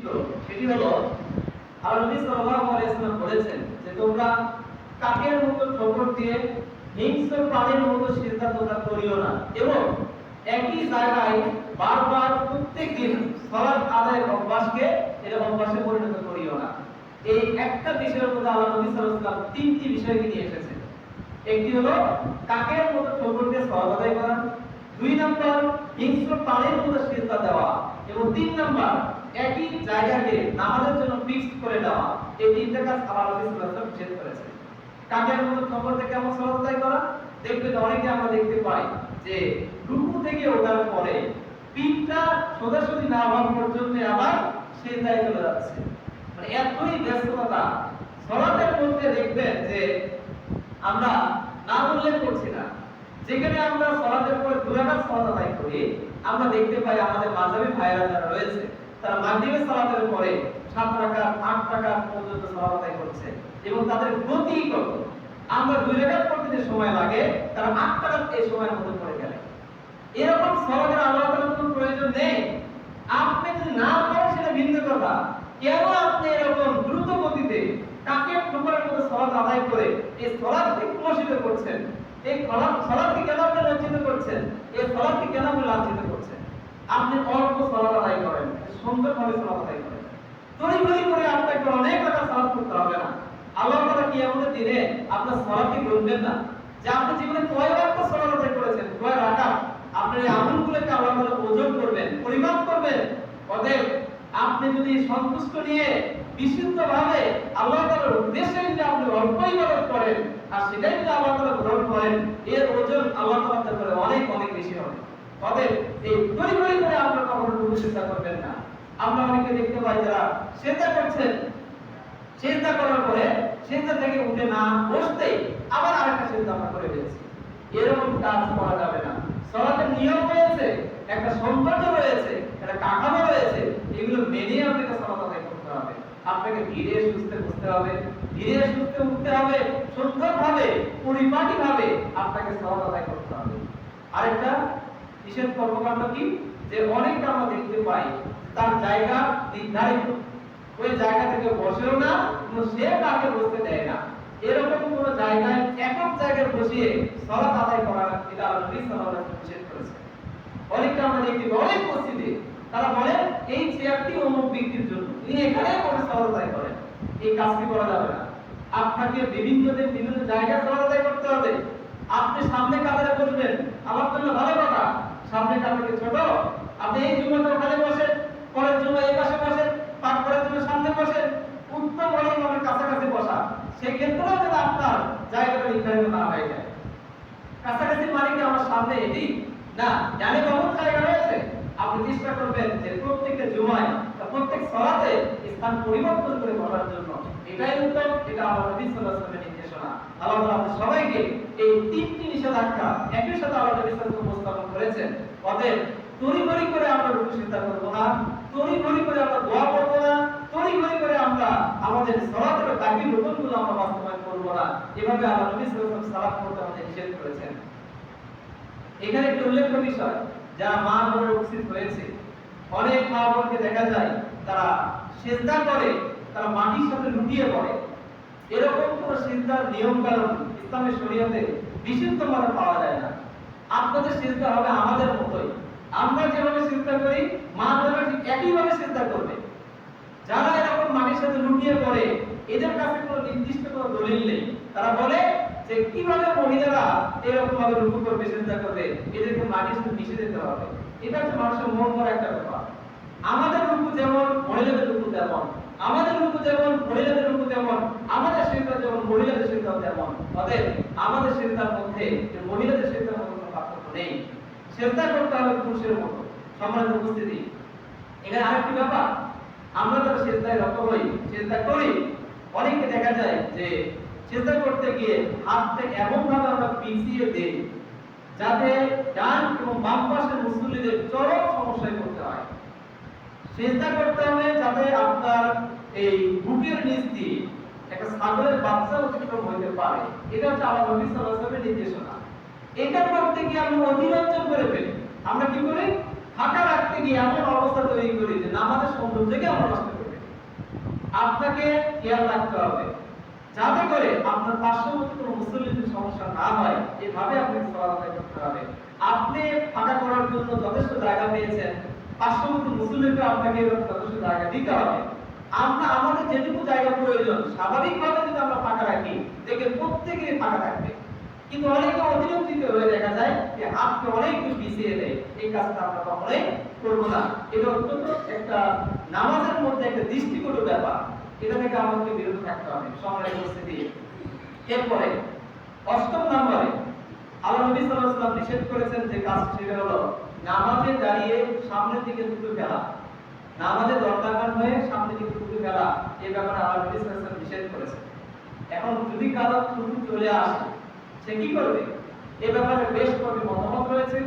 চিত্র, সেটি হলো আল্লাহ নবী সাল্লাল্লাহু আলাইহি ওয়াসাল্লাম বলেছেন যে তোমরা কাকের মতো ঠোকর দিয়ে হিংস্র প্রাণীর মতো সিজদা তোমরা করিও না, এবং একই জায়গায় বারবার প্রত্যেকদিন সালাত আদায়ের অভ্যাসকে এটা অভ্যাসে পরিণত করিও না। এই একটা বিষয়ের মধ্যে আল্লাহ নবী সাল্লাল্লাহু আলাইহি ওয়াসাল্লাম তিনটি বিষয়কে নিয়ে এসেছেন। একটি হলো কাকের মতো ঠোকর দিয়ে সালাত আদায় করা, দুই নাম্বার হিংস্র প্রাণীর মতো সিজদা দেওয়া, এবং তিন নাম্বার একই জায়গাকে নামাজের জন্য ফিক্সড করে দেওয়া। এই তিনটা কাজ আল্লাহ নবী সাল্লাল্লাহু আলাইহি ওয়াসাল্লাম নিষেধ করেছেন। কাকের মতো ঠোকর দিয়ে কেমন সালাত আদায় করা? দেখবেন অনেকে আমরা দেখতে পাই যে রুকু থেকে ওঠার পরে পিঠটা সোজাসুজি না হওয়া পর্যন্ত আবার সিজদায় চলে যাচ্ছে। মানে এতই ব্যস্ততা সালাতের মধ্যে দেখবেন যে আমরা না উল্লেখ করছি না। যেখানে আমরা সালাতের পরে দুই রাকাত সালাত আদায় করি, আমরা দেখতে পাই আমাদের মাযহাবী ভাইরা যারা রয়েছে তারা মাগরিবের সালাতের পরে 7 রাকাত 8 রাকাত পর্যন্ত সালাত আদায় করছে, এবং তাদের গতি কত। আমরা 2 রাকাত পড়তে যে সময় লাগে তারা 8 রাকাত এই সময়ের মধ্যে পড়ে গেলে। এরকম সালাতের আল্লাহ তাআলার কোনো প্রয়োজন নেই। আপনি যদি না পড়েন সেটা ভিন্ন কথা। কেন আপনি এরকম দ্রুত গতিতে কাকের ঠোকরের মতো সালাত আদায় করে এই সালাতকে কুমসিত করছেন? এই সালাতকে কেন আপনি লাঞ্ছিত করছেন? এই সালাতকে কেন আপনি লাঞ্ছিত করছেন? আপনি অল্প সালাত আদায় করেন, সুন্দরভাবে সালাত আদায় করেন। তড়িঘড়ি করে আপনাকে অনেক রাকাত সালাত করতে হবে না। আল্লাহ তাআলা কিয়ামতের দিনে আপনার সালাতকে গুনবেন না যে আপনি জীবনে কয় রাকাত সালাত আদায় করেছেন, কয় রাকাত। আপনার এই আমলগুলোকে আল্লাহ তাআলা ওজন করবেন, পরিমাপ করবেন। অতএব আপনি যদি সন্তুষ্ট নিয়ে বিশুদ্ধভাবে আল্লাহ তাআলার উদ্দেশ্যে যদি আপনি অল্প ইবাদত করেন আর সেটাই যদি আল্লাহ তাআলা গ্রহণ করেন, এর ওজন আল্লাহ তাআলার দরবারে অনেক অনেক বেশি হবে। অতএব এই তড়িঘড়ি করে আপনারা কখনো রুকু সিজদা করবেন না। আমরা অনেকে দেখতে পাই যারা সিজদা করছেন, সিজদা করার পরে সিজদা থেকে উঠে না বসতেই আবার আরেকটা সিজদা আমরা করে ফেলছি। এরকম কাজ করা যাবে না। সালাতের নিয়ম রয়েছে, একটা সৌন্দর্য রয়েছে, একটা কাঠামো রয়েছে, এগুলো মেনে আপনাকে সালাত আদায় করতে হবে। আপনাকে ধীরে সুস্থে বসতে হবে, ধীরে সুস্থে উঠতে হবে, সুন্দরভাবে পরিপাটিভাবে আপনাকে সালাত আদায় করতে হবে। আরেকটা বিশেষ কর্মকাণ্ড কি, যে অনেকটা আমরা দেখতে পাই তার জায়গা নির্ধারিত, ওই জায়গা থেকে বসেও না, কোনো সে কাকে বসতে দেয় না। এরকম কোন জায়গায় একক জায়গায় বসিয়ে সালাত আদায় করা এটা আল্লাহ নবী সাল্লাল্লাহু আলাইহি ওয়াসাল্লাম নিষেধ করেছেন। অনেকটা আমরা দেখি অনেক মসজিদে তারা বলে এই চেয়ারটি অমুক ব্যক্তির জন্য, তিনি এখানে বসে সালাত আদায় করেন। এই কাজটি করা যাবে না। আপনাকে বিভিন্ন জায়গায় সালাত আদায় করতে হবে। আপনি সামনে কাতারে বসবেন, আমার জন্য ভালো কথা, সামনে কাতারে ছোট, আপনি এই জুমাতে ওখানে বসেন, পরের জন্য এই পাশে বসেন, পাঠ করার জন্য সামনে বসেন। উত্তম হলো আমার কাছাকাছি বসা। সেক্ষেত্রেও যদি আপনার জায়গাটা নির্ধারিত না হয়ে যায়, কাছাকাছি মানে কি আমার সামনে এটি না, জানে বহু জায়গা রয়েছে। আপনি চেষ্টা করবেন যে প্রত্যেকটা জুমায় বা প্রত্যেক সালাতে স্থান পরিবর্তন করে বসার জন্য। এটাই উত্তম, এটা আল্লাহ নবী সাল্লাল্লাহু আলাইহি ওয়াসাল্লামের নির্দেশনা। আল্লাহ তাআলা আমাদের সবাইকে এই তিনটি নিষেধাজ্ঞা একই সাথে আল্লাহ নবী সাল্লাল্লাহু আলাইহি ওয়াসাল্লাম উপস্থাপন করেছেন। অতএব তড়িঘড়ি করে আমরা রুকু সিজদা করব না, তড়িঘড়ি করে আমরা দোয়া করব না, তড়িঘড়ি করে আমরা আমাদের সালাতের বাকি রুকুনগুলো আমরা বাস্তবায়ন করব না। এভাবে আল্লাহ নবী সাল্লাল্লাহু আলাইহি ওয়াসাল্লাম সালাত করতে আমাদের নিষেধ করেছেন। এখানে একটি উল্লেখ্য বিষয়, যারা মা বোনের উপস্থিত হয়েছে, অনেক মা বোনকে দেখা যায় তারা সিজদা করে, তারা মাটির সাথে লুটিয়ে পড়ে। এরকম কোন সিজদার নিয়ম কানুন ইসলামের শরীয়তে বিশুদ্ধভাবে পাওয়া যায় না। আপনাদের সিজদা হবে আমাদের মতোই। আমরা যেভাবে সিজদা করি মা বোনেরা ঠিক একইভাবে সিজদা করবে। যারা এরকম মাটির সাথে লুটিয়ে পড়ে, এদের কাছে কোনো নির্দিষ্ট কোনো দলিল নেই। তারা বলে যে কিভাবে মহিলারা এরকম ভাবে রুকু করবে, সিজদা করবে, এদেরকে মাটির সাথে মিশে যেতে হবে। এটা হচ্ছে মানুষের মন করা একটা ব্যাপার। আমাদের রুকু যেমন মহিলাদের রুকু তেমন, আমাদের রুকু যেমন মহিলাদের রুকু তেমন, আমাদের সিজদা যেমন মহিলাদের সিজদা তেমন। অতএব আমাদের সিজদার মধ্যে মহিলাদের সিজদার মধ্যে কোনো পার্থক্য নেই। সিজদা করতে হবে পুরুষের মতো। সম্মানিত উপস্থিতি, এখানে আরেকটি ব্যাপার, আমরা যারা সিজদায় রত হই, সিজদা করি, অনেকে দেখা যায় যে সিজদা করতে গিয়ে হাতটা এমন ভাবে আমরা পিছিয়ে দেই যাতে ডান এবং বাম পাশের মুসল্লিদের চরম সমস্যায় পড়তে হয়। সিজদা করতে হবে যাতে আপনার এই বুকের নিচ দিয়ে একটা ছাগলের বাচ্চা অতিক্রম হইতে পারে। এটা হচ্ছে আল্লাহ নবী সাল্লাল্লাহু আলাইহি ওয়াসাল্লামের নির্দেশনা। এটা করতে গিয়ে আমরা অতিরঞ্জন করে ফেলি। আমরা কি করি? ফাঁকা রাখতে গিয়ে এমন অবস্থা তৈরি করি যে নামাজের সৌন্দর্যকে আমরা নষ্ট করি। আপনাকে খেয়াল রাখতে হবে যাতে করে আপনার পার্শ্ববর্তী কোনো মুসল্লিদের সমস্যা না হয়, এভাবে আপনাকে সালাত আদায় করতে হবে। আপনি ফাঁকা করার জন্য যথেষ্ট জায়গা পেয়েছেন, পার্শ্ববর্তী মুসল্লিকে আপনাকে যথেষ্ট জায়গা দিতে হবে। আমরা আমাদের যেটুকু জায়গা প্রয়োজন স্বাভাবিকভাবে যদি আমরা ফাঁকা রাখি, দেখে প্রত্যেকেরই ফাঁকা থাকবে। কিন্তু অনেকে অতিরঞ্জিত হয়ে দেখা যায় যে হাতকে অনেক পিছিয়ে দেয়, এই কাজটা আমরা কখনোই করবো না। এটা অত্যন্ত একটা নামাজের মধ্যে একটা দৃষ্টিকটু ব্যাপার, এটা থেকে আমাদেরকে বিরত থাকতে হবে। সম্মানিত উপস্থিতি, এরপরে ৮ম নম্বরে আল্লাহ নবী সাল্লাল্লাহু আলাইহি ওয়াসাল্লাম নিষেধ করেছেন যে কাজ, সেটা হলো নামাজে দাঁড়িয়ে সামনের দিকে থুতু ফেলা। নামাজে দণ্ডায়মান হয়ে সামনের দিকে থুতু ফেলা, এই ব্যাপারে আল্লাহ নবী সাল্লাল্লাহু আলাইহি ওয়াসাল্লাম নিষেধ করেছেন। এখন যদি কারো থুতু চলে আসে, সে কি করবে? এই ব্যাপারে বেশ কয়েকটি মতামত রয়েছে।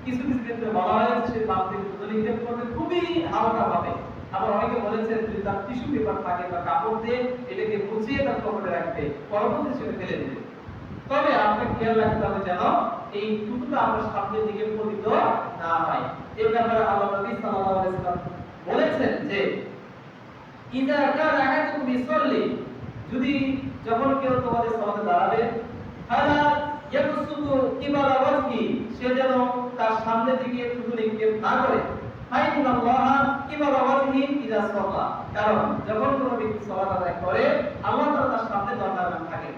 কিছু কিছু ক্ষেত্রে বলা হয়েছে সে বাম দিকে থুতু নিক্ষেপ করবে খুবই হালকা ভাবে। আবার অনেকে বলেছেন যদি তার টিস্যু পেপার থাকে বা কাপড় দিয়ে এটাকে মুছিয়ে তার পকেটে রাখবে, পরবর্তী সেটা ফেলে দেবে। তবে আপনাকে খেয়াল রাখতে হবে যেন এই থুতুটা আমার সামনের দিকে পতিত না হয়। এই ব্যাপারে আল্লাহ নবী সাল্লাল্লাহু আলাইহি ওয়াসাল্লাম বলেছেন যে ইযা কানা আহাদুকুম ইউসাল্লি, যদি যখন কেউ তোমাদের সালাতে দাঁড়াবে, ফালা ইয়াবসুতু কিবালা ওয়াজহি, সে যেন তার সামনের দিকে থুতু নিক্ষেপ না করে। ফাইনাল্লাহা কিবালা ওয়াজহি ইযা সাল্লা, কারণ যখন কোনো ব্যক্তি সালাত আদায় করে আল্লাহ তাআলা তার সামনে দণ্ডায়মান থাকে।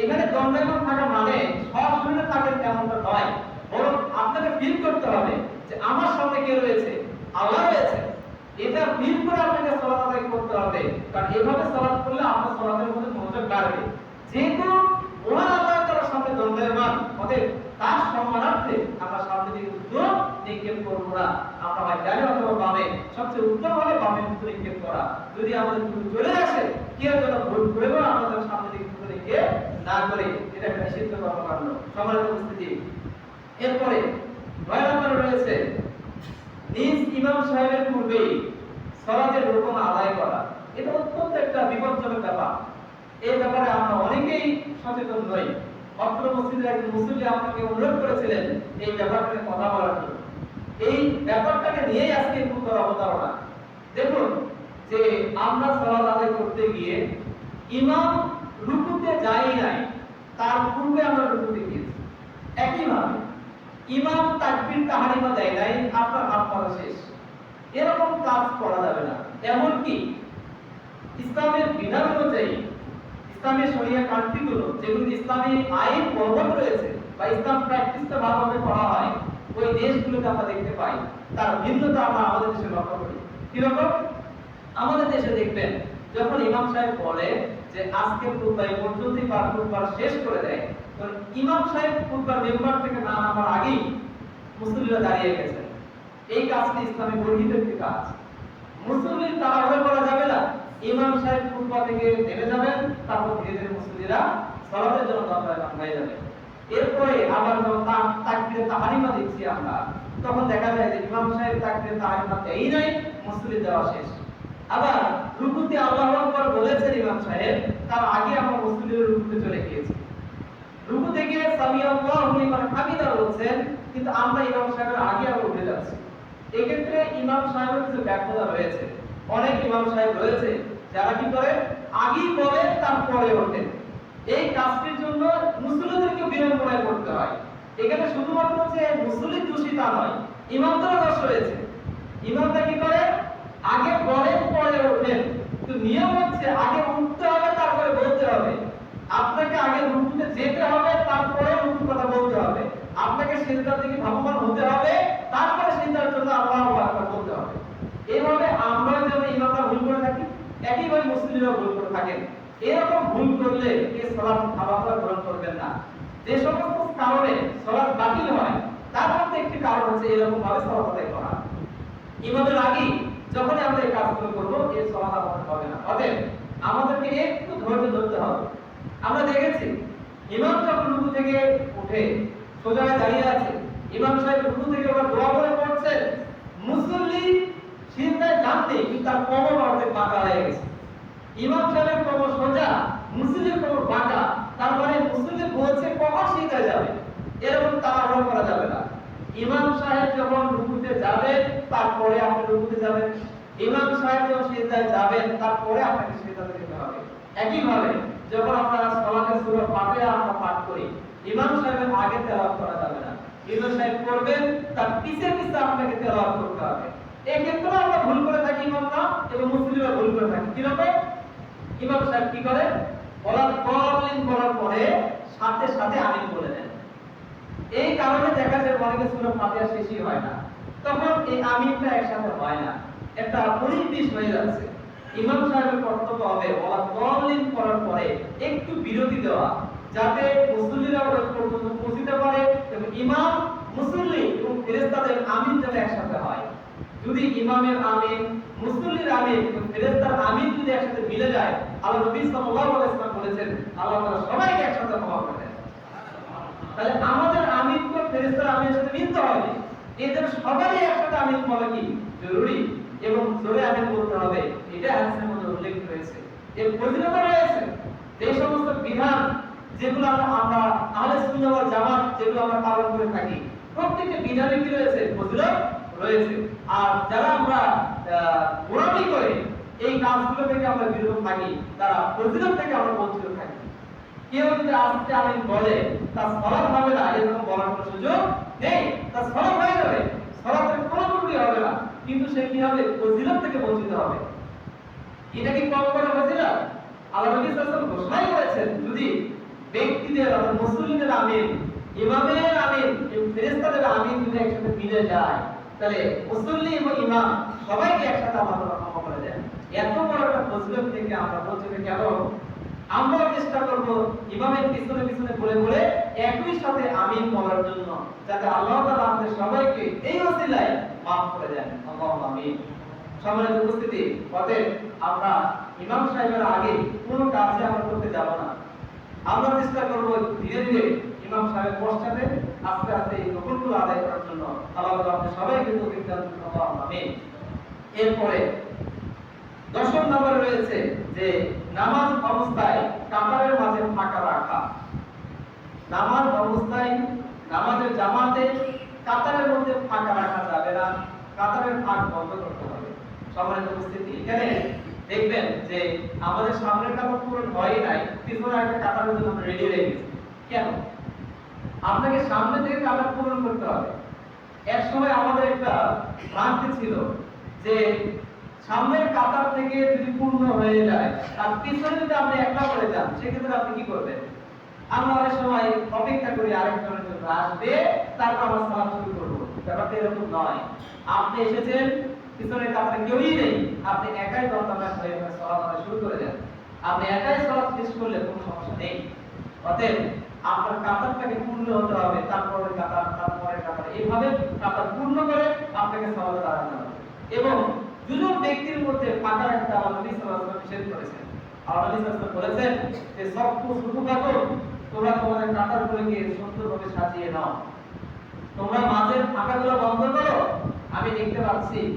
এখানে দণ্ডায়মান থাকা মানে সরাসরি থাকেন তেমনটা নয়, বরং আপনাকে ফিল করতে হবে যে আমার সামনে কে রয়েছে? আল্লাহ রয়েছে। এটা ফিল করে আপনাকে সালাত আদায় করতে হবে, কারণ এভাবে সালাত করলে আপনার সালাতের মধ্যে মনোযোগ বাড়বে। যেহেতু মহান আল্লাহ তাআলার সামনে দণ্ডায়মান, অতএব তার সম্মানার্থে আমরা সামনে দিকে থুতু নিক্ষেপ করব না। আমরা হয় ডানে অথবা বামে, সবচেয়ে উত্তম হলো বামে থুতু নিক্ষেপ করা। যদি আমাদের থুতু চলে আসে, কেউ যেন ভুল করেও আমাদের সামনে দিকে থুতু নিক্ষেপ না করে, এটা একটা নিষিদ্ধ কর্মকাণ্ড। সম্মানিত উপস্থিতি, এরপরে ৯ নম্বরে রয়েছে নিজ ইমাম সাহেবের পূর্বেই সালাতের রুকুন আদায় করা। এটা অত্যন্ত একটা বিপজ্জনক ব্যাপার। এই ব্যাপারে আমরা অনেকেই সচেতন নই। অত্র মসজিদের একজন মুসল্লি আমাকে অনুরোধ করেছিলেন এই ব্যাপারটা নিয়ে কথা বলার জন্য। এই ব্যাপারটাকে নিয়েই আজকে একটু অবতারণা। দেখুন যে আমরা সালাত আদায় করতে গিয়ে ইমাম রুকুতে যাই নাই, তার পূর্বে আমরা রুকুতে গিয়েছি। একইভাবে ইমাম তাকবীর তাহরিমা দেয় নাই, আপনার হাত পড়া শেষ, এরকম কাজ করা যাবে না। এমনকি ইসলামের বিধান অনুযায়ী ইসলামের শরিয়া কান্ট্রিগুলো যেগুলো ইসলামী আইন প্রবর্তন রয়েছে বা ইসলাম প্র্যাকটিসটা ভালোভাবে করা হয়, ওই দেশগুলোতে আমরা দেখতে পাই তার ভিন্নতা আমরা আমাদের দেশে লক্ষ্য করি। কিরকম? আমাদের দেশে দেখবেন যখন ইমাম সাহেব বলে যে আজকে খুতবা এই পর্যন্তই বা খুতবা শেষ করে দেয়, তো ইমাম সাহেব খুতবার মেম্বার থেকে না নামার আগেই মুসল্লিরা দাঁড়িয়ে গেছেন। এই কাজটি ইসলামে বর্ণিত একটি কাজ। মুসল্লি তাড়াহুড়ো করা যাবে না। ইমাম সাহেব খুতবা থেকে নেমে যাবেন, তারপর ধীরে ধীরে মুসল্লিরা সালাতের জন্য দণ্ডায়মান হয়ে যাবে। এরপরে আবার যখন তাকবীরে তাহরিমা দিচ্ছি আমরা, তখন দেখা যায় যে ইমাম সাহেব তাকবীরে তাহরিমা দেই নাই, মুসল্লি দেওয়া শেষ। আবার রুকুতে আল্লাহু আকবার বলেছেন ইমাম সাহেব, তার আগে আমরা মুসল্লিদের রুকুতে চলে গিয়েছি। রুকু থেকে সামি আল্লাহু লিমান হামিদা বলছেন, কিন্তু আমরা ইমাম সাহেবের আগে আবার উঠে যাচ্ছি। এই ক্ষেত্রে ইমাম সাহেবের কিছু ব্যর্থতা রয়েছে। অনেক ইমাম সাহেব রয়েছে যারা কি করে আগেই বলেন তারপরে ওঠেন। এই কাজটির জন্য মুসল্লিদেরকে বিড়ম্বনায় পড়তে হয়। এখানে শুধুমাত্র যে মুসল্লি দোষী তা নয়, ইমামদেরও দোষ রয়েছে। ইমামরা কি করে আগে বলেন পরে ওঠেন, কিন্তু নিয়ম হচ্ছে আগে উঠতে হবে তারপরে বলতে হবে। আপনাকে আগে রুকুতে যেতে হবে, তারপরে রুকুর কথা বলতে হবে। আপনাকে সিজদার দিকে ধাবমান হতে হবে, তারপরে সিজদার জন্য আল্লাহু আকবার বলতে হবে। এইভাবে আমরা যেমন ইমামরা ভুল করে থাকি, একইভাবে মুসলিমরা ভুল করে থাকেন। এরকম ভুল করলে এই সালাত আল্লাহ গ্রহণ করবেন না। যে সমস্ত কারণে সালাত বাতিল হয়, তার মধ্যে একটি কারণ হচ্ছে এরকম ভাবে সালাত আদায় করা। ইমামের আগে যখনই আমরা এই কাজগুলো করবো, এই সালাত আমাদের হবে না। অতএব আমাদেরকে একটু ধৈর্য ধরতে হবে। আমরা দেখেছি ইমাম যখন রুকু থেকে উঠে সোজা দাঁড়িয়ে আছে, ইমাম সাহেব রুকু থেকে আবার দোয়া করে পড়ছেন, মুসল্লি সিজদায় যাননি কিন্তু তার কোমর অর্ধেক বাঁকা হয়ে গেছে। ইমাম সাহেবের কোমর সোজা, মুসল্লির কোমর বাঁকা, তার মানে মুসল্লি বলছে কখন সিজদায় যাবে, এরকম তাড়াহুড়ো করা যাবে না। ইমাম সাহেব যখন রুকুতে যাবেন তারপরে আপনি রুকুতে যাবেন, ইমাম সাহেব যখন সিজদায় যাবেন তারপরে আপনাকে সিজদাতে যেতে হবে। একই ভাবে যখন আমরা সালাতের সূরা ফাতিহা আমরা পাঠ করি, ইমাম সাহেবের আগে তেলাওয়াত করা যাবে না, ইমাম সাহেব করবেন তার পিছে পিছে আপনাকে তেলাওয়াত করতে হবে। এই ক্ষেত্রে আমরা ভুল করে থাকি ইমামরা এবং মুসল্লিরা ভুল করে থাকি। কি রকম? ইমাম সাহেব কি করে, ওয়ালা দাল্লিন করার পরে সাথে সাথে আমিন বলে দেন। এই কারণে দেখা যায় অনেকে সূরা ফাতিহা শেষই হয় না, তখন এই আমিনটা একসাথে হয় না, একটা 19-20 হয়ে যাচ্ছে। ইমাম সাহেবের কর্তব্য হবে ওয়ালা দাল্লিন করার পরে একটু বিরতি দেওয়া, যাতে মুসল্লিরা ওই পর্যন্ত পৌঁছতে পারে এবং ইমাম, মুসল্লি এবং ফেরেশতাদের আমিন যেন একসাথে হয়। যদি ইমামের আমিন, মুসল্লির আমিন এবং ফেরেশতার আমিন যদি একসাথে মিলে যায়, আল্লাহ নবী সাল্লাল্লাহু আলাইহি ওয়াসাল্লাম বলেছেন আল্লাহ তাআলা সবাইকে একসাথে ক্ষমা করে দেন। তাহলে আমাদের আমিন তো ফেরেশতার আমিনের সাথে মিলতে হবে, এদের সবাই একসাথে আমিন বলা কি জরুরি এবং জোরে আমিন বলতে হবে, এটা হাদিসের মধ্যে উল্লেখ রয়েছে। এর ফজিলত রয়েছে। এই সমস্ত বিধান যেগুলো আমরা আহলে সুন্নাহ ওয়াল জামাত যেগুলো আমরা পালন করে থাকি, প্রত্যেকটা বিধানে কি রয়েছে? ফজিলত রয়েছে। আর যারা আমরা গোলামি করে এই কাজগুলো থেকে আমরা বিরত থাকি, তারা ফজিলত থেকে আমরা বঞ্চিত থাকি। কেউ যদি আজকে আমিন বলে তার সালাত হবে না, এরকম বলার কোনো সুযোগ নেই। তার সালাত হয়ে যাবে, সালাতের কোনো ত্রুটি হবে না, কিন্তু সে কি হবে? ফজিলত থেকে বঞ্চিত হবে। এটা কি কম করা ফজিলত? আল্লাহ নবী সাল্লাল্লাহু আলাইহি ওয়াসাল্লাম ঘোষণা করেছেন, যদি ব্যক্তিদের অর্থাৎ মুসলিমদের আমিন, ইমামের আমিন এবং ফেরেশতাদের আমিন যদি একসাথে মিলে যায়, তাহলে মুসল্লি এবং ইমাম সবাইকে একসাথে আল্লাহ তাআলা ক্ষমা করে দেন। এত বড় একটা ফজিলত থেকে আমরা বঞ্চিত কেন? আমরা চেষ্টা করব ইমামের পিছনে পিছনে বলে বলে একই সাথে আমিন বলার জন্য, যাতে আল্লাহ তাআলা আমাদের সবাইকে এই ওসিলায় maaf করে দেন। আল্লাহুম্মা আমিন। সম্মানিত উপস্থিতি, অতএব আমরা ইমাম সাহেবের আগে কোনো কাজে আমরা করতে যাব না। আমরা চেষ্টা করব ধীরে ধীরে ইমাম সাহেবের পশ্চাতে আস্তে আস্তে এই রুকুনগুলো আদায় করার জন্য। আল্লাহ তাআলা আমাদের সবাইকে তৌফিক দান করুন। আল্লাহুম্মা আমিন। এরপরে 10 নম্বরে রয়েছে যে নামাজ অবস্থায় কাতারের মাঝে ফাঁকা রাখা। নামাজ অবস্থায়, নামাজের জামাতে কাতারের মধ্যে ফাঁকা রাখা যাবে না, কাতারের ফাঁক বন্ধ করতে হবে। সম্মানিত উপস্থিতি, এখানে দেখবেন যে আমাদের সামনের কাতার পূরণ হয় নাই, পিছনে একটা কাতারের জন্য আমরা রেডি হয়ে গেছি। কেন? আপনাকে সামনে থেকে কাতার পূরণ করতে হবে। এক সময় আমাদের একটা ভ্রান্তি ছিল যে সামনের কাতার থেকে যদি পূর্ণ হয়ে যায় আর পিছনে যদি আপনি একলা করে যান, সেক্ষেত্রে আপনি কি করবেন? আমরা অনেক সময় অপেক্ষা করি আরেকজনের জন্য আসবে, তারপর আমরা সালাত শুরু করবো। ব্যাপারটা এরকম নয়। আপনি এসেছেন, পিছনের কাতারে কেউই নেই, আপনি একাই দরদাম হয়ে সালাত আদায় শুরু করে দেন। আপনি একাই সালাত শেষ করলে কোনো সমস্যা নেই। অতএব আপনার কাতারটাকে পূর্ণ হতে হবে, তারপরে কাতার, তারপরে কাতার, এইভাবে কাতার পূর্ণ করে আপনাকে সালাতে দাঁড়াতে হবে। এবং দুজন ব্যক্তির মধ্যে ফাঁকা রাখতে আল্লাহ নবী সাল্লাল্লাহু আলাইহি ওয়াসাল্লাম নিষেধ করেছেন। আল্লাহ নবী সাল্লাল্লাহু আলাইহি ওয়াসাল্লাম বলেছেন যে সবকু শুরু করো, তোমরা তোমাদের কাতারগুলোকে সুন্দরভাবে সাজিয়ে নাও, তোমরা মাঝের ফাঁকাগুলো বন্ধ করো। আমি দেখতে পাচ্ছি